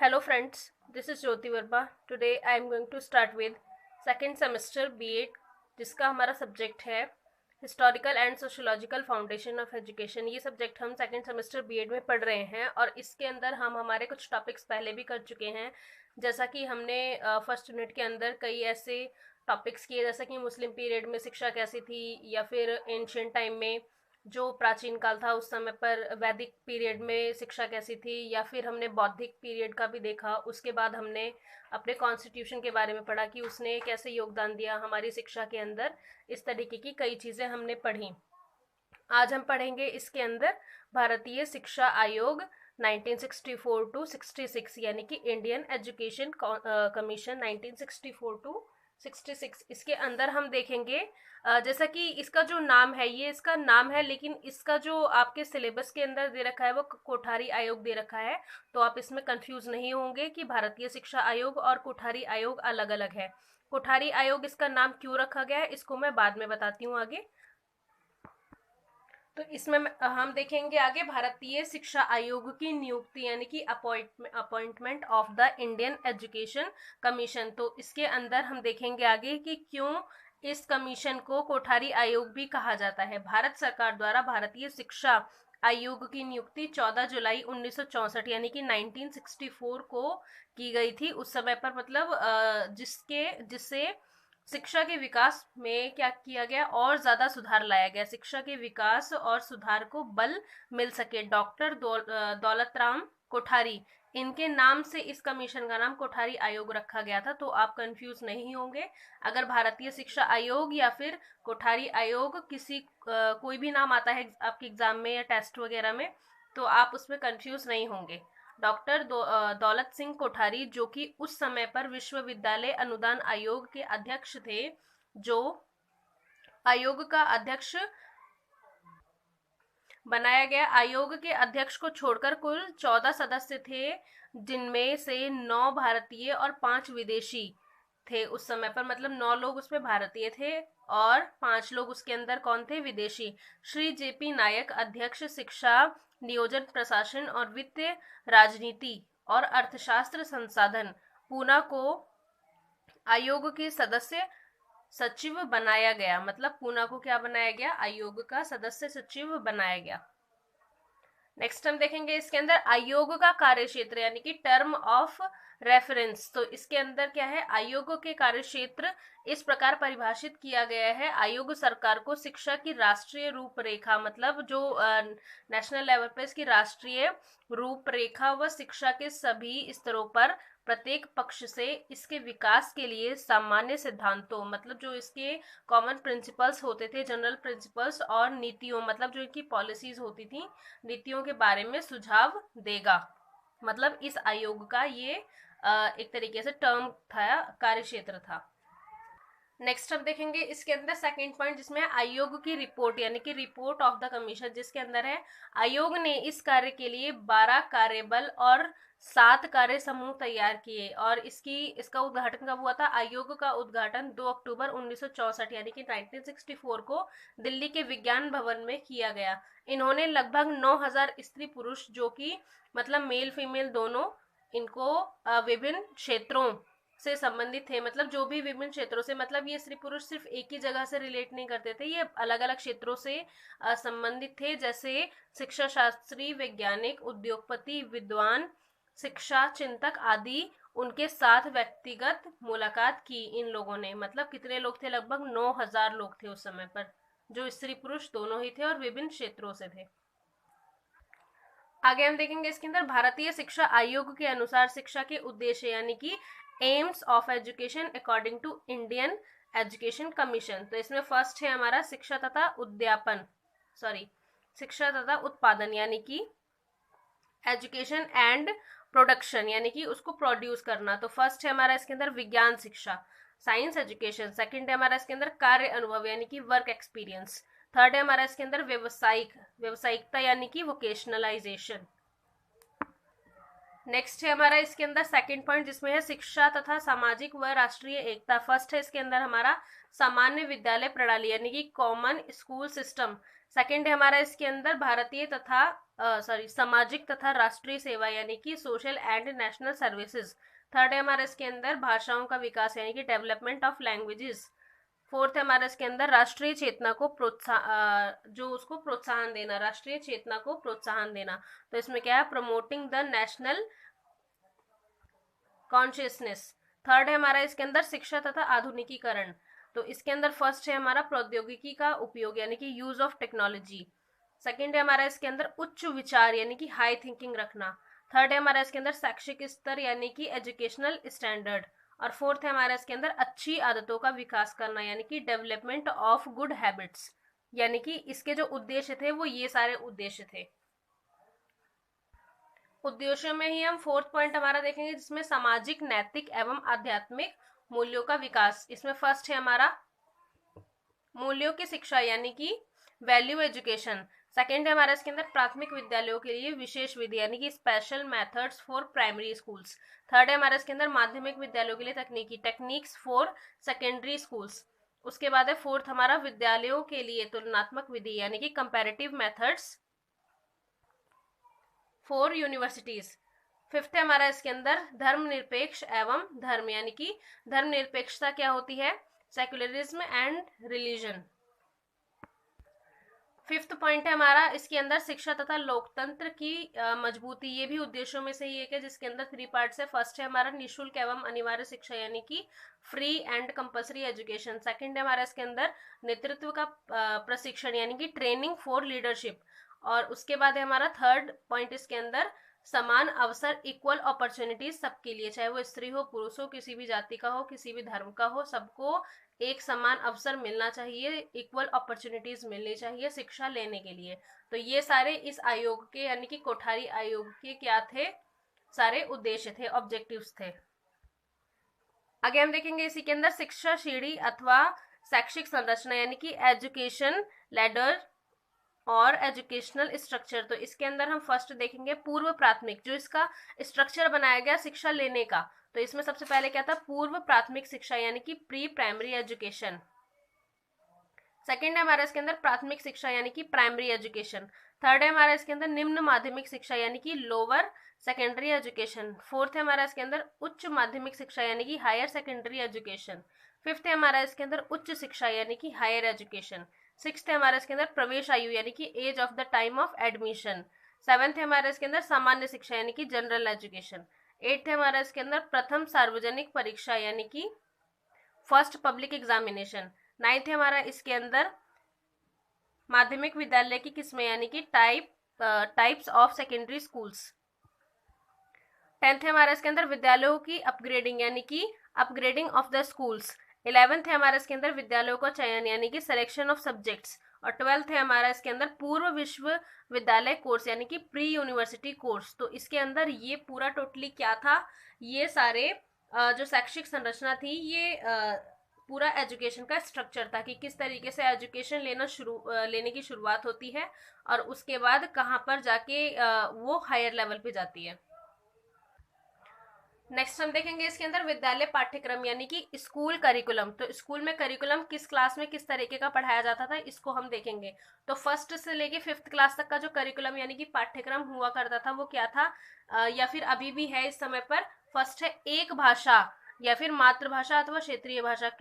Hello friends, this is Jyoti Verma. Today I am going to start with second semester B.Ed जिसका हमारा subject है historical and sociological foundation of education. ये subject हम second semester B.Ed में पढ़ रहे हैं और इसके अंदर हम हमारे कुछ टॉपिक्स पहले भी कर चुके हैं। जैसा कि हमने फर्स्ट यूनिट के अंदर कई ऐसे टॉपिक्स किए जैसा कि मुस्लिम पीरियड में शिक्षा कैसी थी, या फिर एंशियंट टाइम में जो प्राचीन काल था उस समय पर वैदिक पीरियड में शिक्षा कैसी थी, या फिर हमने बौद्धिक पीरियड का भी देखा। उसके बाद हमने अपने कॉन्स्टिट्यूशन के बारे में पढ़ा कि उसने कैसे योगदान दिया हमारी शिक्षा के अंदर। इस तरीके की कई चीज़ें हमने पढ़ी। आज हम पढ़ेंगे इसके अंदर भारतीय शिक्षा आयोग 1964 टू 66, यानी कि इंडियन एजुकेशन कमीशन 1964 टू 66। इसके अंदर हम देखेंगे जैसा कि इसका जो नाम है, ये इसका नाम है, लेकिन इसका जो आपके सिलेबस के अंदर दे रखा है वो कोठारी आयोग दे रखा है। तो आप इसमें कंफ्यूज नहीं होंगे कि भारतीय शिक्षा आयोग और कोठारी आयोग अलग अलग है। कोठारी आयोग इसका नाम क्यों रखा गया है इसको मैं बाद में बताती हूँ आगे। तो इसमें हम देखेंगे आगे भारतीय शिक्षा आयोग की नियुक्ति, यानी कि appointment of the Indian education commission. तो इसके अंदर हम देखेंगे आगे कि क्यों इस कमीशन को कोठारी आयोग भी कहा जाता है। भारत सरकार द्वारा भारतीय शिक्षा आयोग की नियुक्ति 14 जुलाई 1964 यानी कि 1964 को की गई थी। उस समय पर मतलब जिससे शिक्षा के विकास में क्या किया गया, और ज्यादा सुधार लाया गया। शिक्षा के विकास और सुधार को बल मिल सके। डॉक्टर दौलत राम कोठारी, इनके नाम से इस कमीशन का नाम कोठारी आयोग रखा गया था। तो आप कंफ्यूज नहीं होंगे। अगर भारतीय शिक्षा आयोग या फिर कोठारी आयोग कोई भी नाम आता है आपके एग्जाम में या टेस्ट वगैरह में, तो आप उसमें कंफ्यूज नहीं होंगे। डॉक्टर दौलत सिंह कोठारी, जो कि उस समय पर विश्वविद्यालय अनुदान आयोग के अध्यक्ष थे, जो आयोग का अध्यक्ष बनाया गया। आयोग के अध्यक्ष को छोड़कर कुल 14 सदस्य थे, जिनमें से 9 भारतीय और 5 विदेशी थे उस समय पर। मतलब 9 लोग उसमें भारतीय थे और 5 लोग उसके अंदर कौन थे, विदेशी। श्री जेपी नायक अध्यक्ष, शिक्षा, नियोजन, प्रशासन और वित्त, राजनीति और अर्थशास्त्र संसाधन। पूना को आयोग के सदस्य सचिव बनाया गया। मतलब पूना को क्या बनाया गया, आयोग का सदस्य सचिव बनाया गया। नेक्स्ट हम देखेंगे इसके अंदर आयोग का कार्य क्षेत्र, यानी कि टर्म ऑफ रेफरेंस। तो इसके अंदर क्या है, आयोग के कार्य क्षेत्र इस प्रकार परिभाषित किया गया है। आयोग सरकार को शिक्षा की राष्ट्रीय रूपरेखा, मतलब जो नेशनल लेवल पर इसकी राष्ट्रीय रूपरेखा व शिक्षा के सभी स्तरों पर प्रत्येक पक्ष से इसके विकास के लिए सामान्य सिद्धांतों, मतलब जो इसके कॉमन प्रिंसिपल्स होते थे, जनरल प्रिंसिपल्स, और नीतियों, मतलब जो इनकी पॉलिसीज होती थी, नीतियों के बारे में सुझाव देगा। मतलब इस आयोग का ये एक तरीके से टर्म था, कार्य क्षेत्र था। नेक्स्ट हम देखेंगे इसके अंदर सेकंड पॉइंट, जिसमें आयोग की रिपोर्ट, यानी कि रिपोर्ट ऑफ द कमीशन, जिसके अंदर है आयोग ने इस कार्य के लिए 12 कार्यबल और 7 कार्य समूह तैयार किए। और इसका उद्घाटन कब हुआ था, आयोग का उद्घाटन 2 अक्टूबर 1964 यानी कि 1964 को दिल्ली के विज्ञान भवन में किया गया। इन्होंने लगभग 9000 स्त्री पुरुष, जो कि मतलब मेल फीमेल दोनों, इनको विभिन्न क्षेत्रों से संबंधित थे। मतलब जो भी विभिन्न क्षेत्रों से, मतलब ये स्त्री पुरुष सिर्फ एक ही जगह से रिलेट नहीं करते थे, ये अलग अलग क्षेत्रों से संबंधित थे। जैसे शिक्षा शास्त्री, वैज्ञानिक, उद्योगपति, विद्वान, शिक्षा चिंतक आदि। उनके साथ व्यक्तिगत मुलाकात की इन लोगों ने। मतलब कितने लोग थे, लगभग 9000 लोग थे उस समय पर, जो स्त्री पुरुष दोनों ही थे और विभिन्न क्षेत्रों से थे। आगे हम देखेंगे इसके अंदर भारतीय शिक्षा आयोग के अनुसार शिक्षा के उद्देश्य, यानी कि aims of education according to Indian education commission. तो इसमें फर्स्ट है हमारा शिक्षा तथा शिक्षा तथा उत्पादन, यानी कि एजुकेशन एंड प्रोडक्शन, यानी कि उसको प्रोड्यूस करना। तो फर्स्ट है हमारा इसके अंदर विज्ञान शिक्षा, साइंस एजुकेशन। सेकंड है हमारा इसके अंदर कार्य अनुभव, यानी कि वर्क एक्सपीरियंस। थर्ड है हमारा इसके अंदर व्यावसायिकता, यानी कि वोकेशनलाइजेशन। नेक्स्ट है हमारा इसके अंदर सेकंड पॉइंट, जिसमें है शिक्षा तथा सामाजिक व राष्ट्रीय एकता। फर्स्ट है इसके अंदर हमारा सामान्य विद्यालय प्रणाली यानी कि कॉमन स्कूल सिस्टम। सेकंड है हमारा इसके अंदर भारतीय तथा सामाजिक तथा राष्ट्रीय सेवा यानी कि social and national services. Third है हमारा इसके अंदर भाषाओं का विकास यानी कि डेवलपमेंट ऑफ लैंग्वेजेस। फोर्थ है हमारा इसके अंदर राष्ट्रीय चेतना को जो उसको प्रोत्साहन देना, राष्ट्रीय चेतना को प्रोत्साहन देना। तो इसमें क्या है, promoting the national consciousness. Third है हमारा इसके अंदर शिक्षा तथा आधुनिकीकरण। तो इसके अंदर फर्स्ट है हमारा प्रौद्योगिकी का उपयोग यानी कि यूज ऑफ टेक्नोलॉजी। सेकंड है हमारा इसके अंदर उच्च विचार यानी कि हाई थिंकिंग रखना। थर्ड है हमारा इसके अंदर शैक्षिक स्तर यानी कि एजुकेशनल स्टैंडर्ड। और फोर्थ है हमारा इसके अंदर अच्छी आदतों का विकास करना यानी कि डेवलपमेंट ऑफ गुड हैबिट्स। यानी कि इसके जो उद्देश्य थे वो ये सारे उद्देश्य थे। उद्देश्यों में ही हम फोर्थ पॉइंट हमारा देखेंगे, जिसमें सामाजिक, नैतिक एवं आध्यात्मिक मूल्यों का विकास। इसमें फर्स्ट है हमारा मूल्यों की शिक्षा यानी कि वैल्यू एजुकेशन। सेकेंड है हमारा इसके अंदर प्राथमिक विद्यालयों के लिए विशेष विधि यानी कि special methods for primary schools. Third है हमारा इसके अंदर माध्यमिक विद्यालयों के लिए तकनीकी टेक्निक्स फॉर सेकेंडरी स्कूल्स। उसके बाद है फोर्थ हमारा विद्यालयों के लिए तुलनात्मक विधि यानी कि comparative methods for universities. Fifth है हमारा इसके अंदर धर्मनिरपेक्ष एवं धर्म यानी कि धर्मनिरपेक्षता क्या होती है, secularism and religion. Fifth point है हमारा इसके अंदर शिक्षा तथा लोकतंत्र की मजबूती। ये भी उद्देश्यों में से ही एक है, जिसके अंदर 3 पार्ट्स है। फर्स्ट है हमारा निःशुल्क एवं अनिवार्य शिक्षा यानी कि free and compulsory education. Second है हमारा इसके अंदर नेतृत्व का प्रशिक्षण यानी कि ट्रेनिंग फॉर लीडरशिप। और उसके बाद है हमारा थर्ड पॉइंट इसके अंदर समान अवसर, इक्वल अपॉर्चुनिटीज सबके लिए, चाहे वो स्त्री हो, पुरुष हो, किसी भी जाति का हो, किसी भी धर्म का हो, सबको एक समान अवसर मिलना चाहिए, इक्वल अपॉर्चुनिटीज मिलनी चाहिए शिक्षा लेने के लिए। तो ये सारे इस आयोग के यानी कि कोठारी आयोग के क्या थे, सारे उद्देश्य थे, ऑब्जेक्टिव्स थे। आगे हम देखेंगे इसी के अंदर शिक्षा सीढ़ी अथवा शैक्षिक संरचना यानी कि एजुकेशन लैडर और एजुकेशनल स्ट्रक्चर। तो इसके अंदर हम फर्स्ट देखेंगे पूर्व प्राथमिक, जो इसका स्ट्रक्चर बनाया गया शिक्षा लेने का। तो इसमें सबसे पहले क्या था, पूर्व प्राथमिक शिक्षा यानी कि प्री प्राइमरी एजुकेशन। सेकेंड है हमारा इसके अंदर प्राथमिक शिक्षा यानी कि प्राइमरी एजुकेशन। थर्ड है हमारा इसके अंदर निम्न माध्यमिक शिक्षा यानी कि लोअर सेकेंडरी एजुकेशन। फोर्थ है हमारा इसके अंदर उच्च माध्यमिक शिक्षा यानी कि हायर सेकेंडरी एजुकेशन। फिफ्थ है हमारा इसके अंदर उच्च शिक्षा यानी कि हायर एजुकेशन। सिक्स्थ है हमारा इसके अंदर प्रवेश आयु यानी कि age of the time of admission. Seventh है हमारा इसके अंदर सामान्य शिक्षा यानी कि जनरल एजुकेशन। एट्थ है हमारा इसके अंदर प्रथम सार्वजनिक परीक्षा यानी कि फर्स्ट पब्लिक एग्जामिनेशन। नाइन्थ है हमारा इसके अंदर माध्यमिक विद्यालय की किस्में यानी कि types of secondary schools. 10th है हमारा इसके अंदर विद्यालयों की अपग्रेडिंग यानी कि upgrading of the schools. 11th है हमारा इसके अंदर विद्यालयों का चयन यानी कि सिलेक्शन ऑफ सब्जेक्ट्स। और 12th है हमारा इसके अंदर पूर्व विश्वविद्यालय कोर्स यानी कि प्री यूनिवर्सिटी कोर्स। तो इसके अंदर ये पूरा टोटली क्या था, ये सारे जो शैक्षिक संरचना थी, ये पूरा एजुकेशन का स्ट्रक्चर था कि किस तरीके से एजुकेशन लेने की शुरुआत होती है और उसके बाद कहाँ पर जाके वो हायर लेवल पे जाती है। नेक्स्ट हम देखेंगे इसके अंदर विद्यालय पाठ्यक्रम यानी कि स्कूल करिकुलम। तो स्कूल में करिकुलम किस क्लास में किस तरीके का पढ़ाया जाता था, इसको हम देखेंगे। तो फर्स्ट से लेके 5th क्लास तक का जो करिकुलम यानी कि पाठ्यक्रम हुआ करता था वो क्या था, या फिर अभी भी है इस समय पर। फर्स्ट है एक भाषा या फिर मातृभाषा अथवा क्षेत्रीय भाषा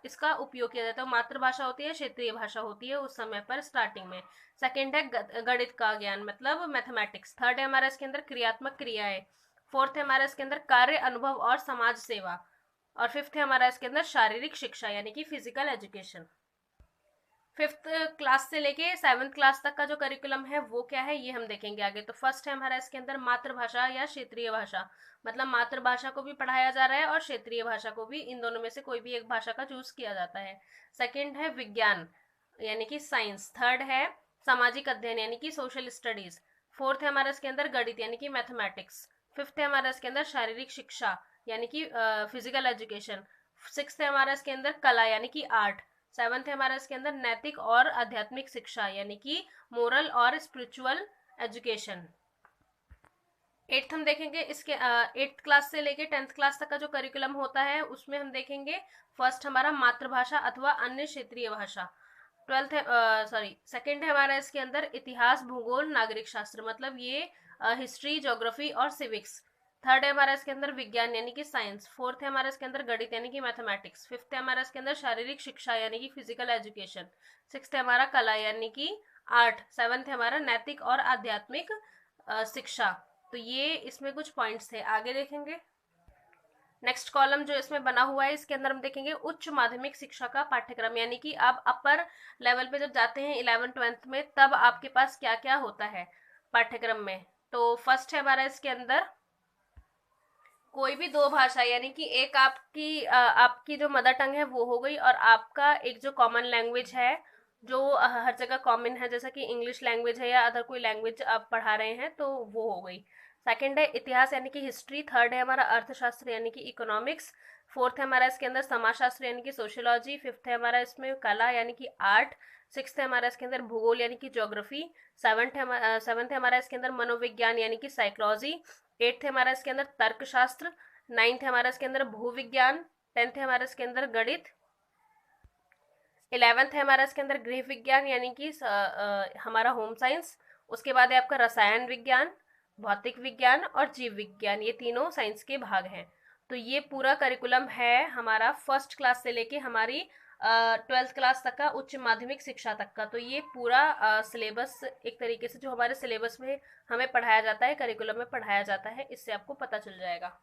इसका उपयोग किया जाता है। मातृभाषा होती है, क्षेत्रीय भाषा होती है उस समय पर स्टार्टिंग में। सेकेंड है गणित का ज्ञान मतलब मैथमेटिक्स। थर्ड है हमारा इसके अंदर क्रियात्मक क्रियाएं। फोर्थ है हमारा इसके अंदर कार्य अनुभव और समाज सेवा। और फिफ्थ है हमारा इसके अंदर शारीरिक शिक्षा यानी कि फिजिकल एजुकेशन। 5th क्लास से लेके 7th क्लास तक का जो करिकुलम है वो क्या है, ये हम देखेंगे आगे। तो फर्स्ट है हमारा इसके अंदर मातृभाषा या क्षेत्रीय भाषा, मतलब मातृभाषा को भी पढ़ाया जा रहा है और क्षेत्रीय भाषा को भी, इन दोनों में से कोई भी एक भाषा का चूज किया जाता है। सेकेंड है विज्ञान यानी कि साइंस। थर्ड है सामाजिक अध्ययन यानी कि सोशल स्टडीज। फोर्थ है हमारा इसके अंदर गणित यानी कि मैथमेटिक्स। फिफ्थ है हमारा इसके अंदर शारीरिक शिक्षा यानी कि फिजिकल एजुकेशन। सिक्स्थ है हमारा इसके अंदर कला यानी कि आर्ट। सेवंथ है हमारा इसके अंदर नैतिक और आध्यात्मिक शिक्षा यानी कि मोरल और स्पिरिचुअल एजुकेशन। एट्थ हम देखेंगे इसके एट्थ क्लास से लेके 10th क्लास तक का जो करिकुलम होता है उसमें हम देखेंगे फर्स्ट हमारा मातृभाषा अथवा अन्य क्षेत्रीय भाषा। ट्वेल्थ सॉरी सेकंड है हमारा इसके अंदर इतिहास भूगोल नागरिक शास्त्र, मतलब ये हिस्ट्री ज्योग्राफी और सिविक्स। थर्ड है हमारा इसके अंदर विज्ञान यानी कि साइंस। फोर्थ है हमारा इसके अंदर गणित यानी कि मैथमेटिक्स। फिफ्थ है हमारा इसके अंदर शारीरिक शिक्षा यानी कि फिजिकल एजुकेशन। सिक्स्थ है हमारा कला यानी कि आर्ट। सेवंथ है हमारा नैतिक और आध्यात्मिक शिक्षा। तो ये इसमें कुछ पॉइंट्स थे, आगे देखेंगे। नेक्स्ट कॉलम जो इसमें बना हुआ है इसके अंदर हम देखेंगे उच्च माध्यमिक शिक्षा का पाठ्यक्रम, यानी कि आप अपर लेवल पे जब जाते हैं 11th-12th में तब आपके पास क्या क्या होता है पाठ्यक्रम में। तो फर्स्ट है हमारा इसके अंदर कोई भी दो भाषा, यानी कि एक आपकी जो मदर टंग है वो हो गई, और आपका एक जो कॉमन लैंग्वेज है जो हर जगह कॉमन है, जैसा कि इंग्लिश लैंग्वेज है या अदर कोई लैंग्वेज आप पढ़ा रहे हैं तो वो हो गई। सेकंड है इतिहास यानी कि हिस्ट्री। थर्ड है हमारा अर्थशास्त्र यानी कि इकोनॉमिक्स। फोर्थ है हमारा इसके अंदर समाजशास्त्र यानी कि सोशियोलॉजी। फिफ्थ है हमारा इसमें कला यानी कि आर्ट। सिक्स्थ है हमारा इसके अंदर भूगोल यानी कि ज्योग्राफी। सेवंथ है हमारा इसके अंदर मनोविज्ञान यानी कि साइकोलॉजी। एट्थ है हमारा इसके अंदर तर्कशास्त्र। नाइन्थ है हमारा इसके अंदर भूविज्ञान। टेंथ है हमारा इसके अंदर गणित। 11th है हमारा इसके अंदर गृह विज्ञान यानी कि हमारा होम साइंस। उसके बाद है आपका रसायन विज्ञान, भौतिक विज्ञान और जीव विज्ञान, ये तीनों साइंस के भाग हैं। तो ये पूरा करिकुलम है हमारा फर्स्ट क्लास से लेके हमारी 12th क्लास तक का, उच्च माध्यमिक शिक्षा तक का। तो ये पूरा सिलेबस एक तरीके से जो हमारे सिलेबस में हमें पढ़ाया जाता है, करिकुलम में पढ़ाया जाता है, इससे आपको पता चल जाएगा।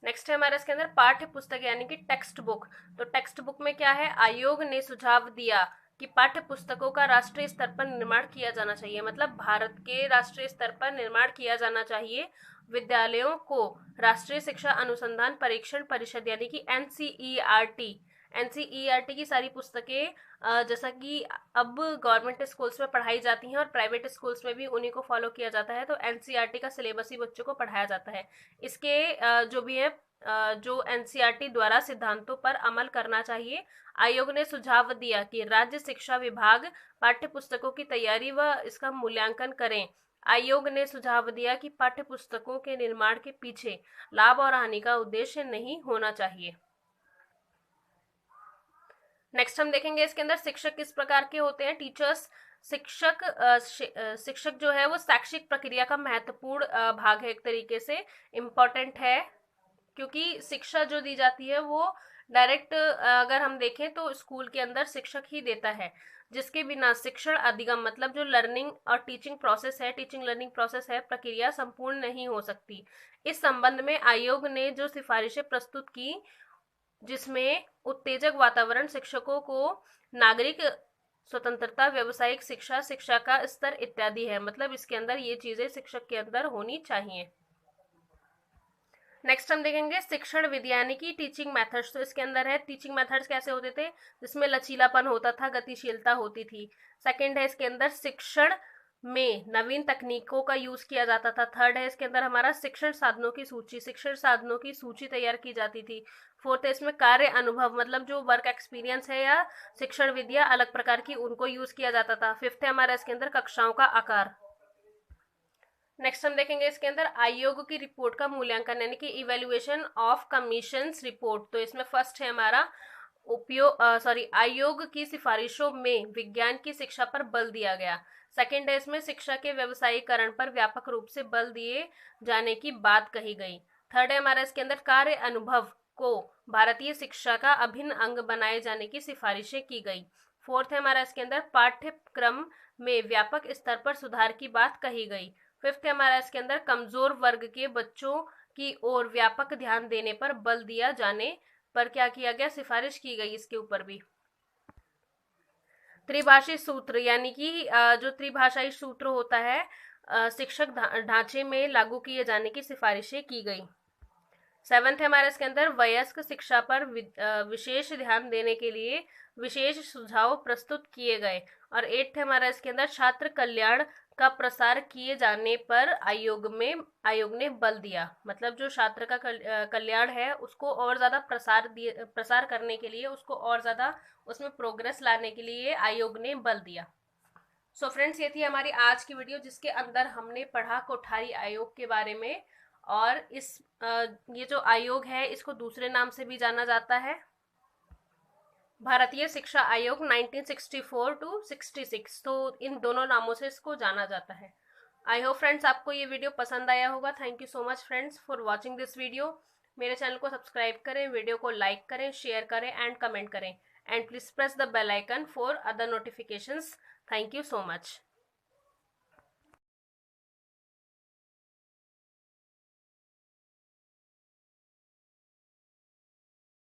नेक्स्ट है हमारे इसके अंदर पाठ्य पुस्तक यानी कि टेक्स्ट बुक। तो टेक्स्ट बुक में क्या है, आयोग ने सुझाव दिया कि पाठ्य पुस्तकों का राष्ट्रीय स्तर पर निर्माण किया जाना चाहिए, मतलब भारत के राष्ट्रीय स्तर पर निर्माण किया जाना चाहिए। विद्यालयों को राष्ट्रीय शिक्षा अनुसंधान परीक्षण परिषद यानी कि एनसीईआरटी की सारी पुस्तकें, जैसा कि अब गवर्नमेंट स्कूल्स में पढ़ाई जाती हैं और प्राइवेट स्कूल्स में भी उन्हीं को फॉलो किया जाता है, तो एनसीईआरटी का सिलेबस ही बच्चों को पढ़ाया जाता है। इसके जो भी है जो एनसीईआरटी द्वारा सिद्धांतों पर अमल करना चाहिए। आयोग ने सुझाव दिया कि राज्य शिक्षा विभाग पाठ्य पुस्तकों की तैयारी व इसका मूल्यांकन करें। आयोग ने सुझाव दिया कि पाठ्य पुस्तकों के निर्माण के पीछे लाभ और हानि का उद्देश्य नहीं होना चाहिए। नेक्स्ट हम देखेंगे इसके अंदर शिक्षक किस प्रकार के होते हैं। टीचर्स, शिक्षक जो है वो शैक्षिक प्रक्रिया का महत्वपूर्ण भाग है, एक तरीके से इम्पोर्टेंट है, क्योंकि शिक्षा जो दी जाती है वो डायरेक्ट अगर हम देखें तो स्कूल के अंदर शिक्षक ही देता है, जिसके बिना शिक्षण अधिगम मतलब जो लर्निंग और टीचिंग प्रोसेस है, टीचिंग लर्निंग प्रोसेस है, प्रक्रिया संपूर्ण नहीं हो सकती। इस संबंध में आयोग ने जो सिफारिशें प्रस्तुत की, जिसमें उत्तेजक वातावरण, शिक्षकों को नागरिक स्वतंत्रता, व्यावसायिक शिक्षा, शिक्षा का स्तर इत्यादि है, मतलब इसके अंदर ये चीजें शिक्षक के अंदर होनी चाहिए। नेक्स्ट हम देखेंगे शिक्षण विधि यानी कि टीचिंग मेथड्स। तो इसके अंदर है टीचिंग मेथड्स कैसे होते थे, जिसमें लचीलापन होता था, गतिशीलता होती थी। सेकंड है इसके अंदर शिक्षण में नवीन तकनीकों का यूज किया जाता था। थर्ड है इसके अंदर हमारा शिक्षण साधनों की सूची, शिक्षण साधनों की सूची तैयार की जाती थी। फोर्थ है इसमें कार्य अनुभव, मतलब जो वर्क एक्सपीरियंस है या शिक्षण विधियां अलग प्रकार की, उनको यूज किया जाता था। फिफ्थ है हमारा इसके अंदर कक्षाओं का आकार। नेक्स्ट हम देखेंगे इसके अंदर आयोग की रिपोर्ट का मूल्यांकन यानी कि इवेल्युएशन ऑफ कमीशंस रिपोर्ट। तो इसमें फर्स्ट है हमारा आयोग की सिफारिशों में विज्ञान की शिक्षा पर बल दिया गया। सेकंड है इसमें शिक्षा के व्यवसायीकरण पर व्यापक रूप से बल दिए जाने की बात कही गई। थर्ड है हमारा इसके अंदर कार्य अनुभव को भारतीय शिक्षा का अभिन्न अंग बनाए जाने की सिफारिशें की गई। फोर्थ है हमारा इसके अंदर पाठ्यक्रम में व्यापक स्तर पर सुधार की बात कही गई। फिफ्थ है हमारा इसके अंदर कमजोर वर्ग के बच्चों की ओर व्यापक ध्यान देने पर बल दिया जाने पर क्या किया गया, सिफारिश की गई इसके ऊपर भी। त्रिभाषी सूत्र यानी कि जो त्रिभाषाई सूत्र होता है शिक्षक ढांचे में लागू किए जाने की सिफारिशें की गई। सेवंथ है हमारे इसके अंदर वयस्क शिक्षा पर विशेष ध्यान देने के लिए विशेष सुझाव प्रस्तुत किए गए। और एट्थ है हमारा इसके अंदर छात्र कल्याण का प्रसार किए जाने पर आयोग ने बल दिया, मतलब जो छात्र का कल्याण है उसको और ज्यादा प्रसार करने के लिए, उसको और ज्यादा उसमें प्रोग्रेस लाने के लिए आयोग ने बल दिया। सो फ्रेंड्स, ये थी हमारी आज की वीडियो जिसके अंदर हमने पढ़ा कोठारी आयोग के बारे में। और ये जो आयोग है इसको दूसरे नाम से भी जाना जाता है भारतीय शिक्षा आयोग 1964 टू 66। तो इन दोनों नामों से इसको जाना जाता है। आई होप फ्रेंड्स आपको ये वीडियो पसंद आया होगा। Thank you so much friends for watching this video. मेरे चैनल को सब्सक्राइब करें, वीडियो को लाइक करें, शेयर करें एंड कमेंट करें, and please press the bell icon for other notifications. Thank you so much.